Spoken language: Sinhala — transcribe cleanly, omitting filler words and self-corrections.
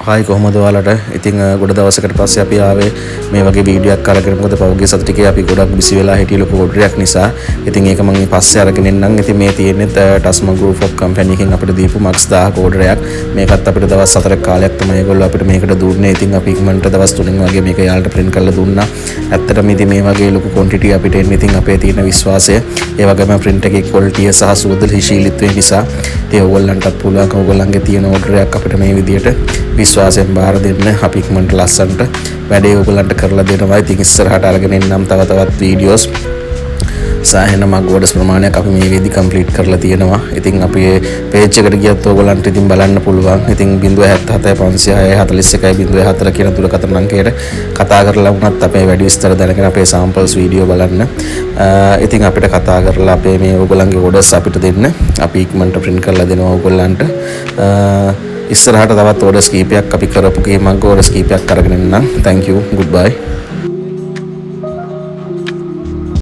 හායි කොහොමද ඔයාලට? ඉතින් ගොඩ දවසකට පස්සේ අපි ආවේ මේ වගේ වීඩියෝ එකක් අරගෙන. මොකද පහුගිය සති ටිකේ අපි ගොඩක් බිසි වෙලා හිටිය ලොකු ඔඩරයක් නිසා. ඉතින් ඒක මම පස්සේ අරගෙන එන්නම්. ඉතින් මේ තියෙන්නේ ටස්මා ගෲප් ඔෆ් කම්පැනි එකෙන් අපිට දීපු මක්ස් 1000ක ඔඩරයක්. මේකත් අපිට දවස් 4ක කාලයක් තමයි ඒගොල්ලෝ අපිට මේකට දුන්නේ. ඉතින් අපි ඉක්මනට දවස් 3න් වගේ මේක යාළට print කරලා දුන්නා. ඇත්තටම ඉතින් මේ වගේ ලොකු quantity අපිට එන්නේ ඉතින් අපේ තියෙන විශ්වාසය, ඒ වගේම print එකේ quality සහ සුවදශීලීත්වය නිසා ඉතින් ඕගොල්ලන්ටත් පුළුවන් ඕගොල්ලන්ගේ තියෙන ඔඩරයක් අපිට මේ විදියට විශ්වාසයෙන් බාර දෙන්න. අපි ඉක්මනට ලස්සන්ට වැඩේ ඔයගලන්ට කරලා දෙනවා. ඉතින් ඉස්සරහට අරගෙන එන්නම් තවත් වීඩියෝස්. සාහෙන මග්ගොඩස් ප්‍රමාණයක් අපි මේ වෙද්දි කම්ප්ලීට් කරලා තියෙනවා. ඉතින් අපි පේජ් එකට ගියත් ඔයගලන්ට ඉතින් බලන්න පුළුවන්. ඉතින් 077 541 කියන දුරකථන අංකයට කතා කරලා වුණත් අපේ වැඩි විස්තර දැනගෙන අපේ සෑම්පල්ස් වීඩියෝ බලන්න. ඉතින් අපිට කතා කරලා අපේ මේ ඔයගලන්ගේ ඔඩර්ස් අපිට දෙන්න. අපි ඉක්මනට print කරලා දෙනවා ඔයගලන්ට. ඉස්සරහට තවත් orders කීපයක් අපි කරපු කීමක් orders කීපයක් අරගෙන එන්නම්. Thank you. Goodbye.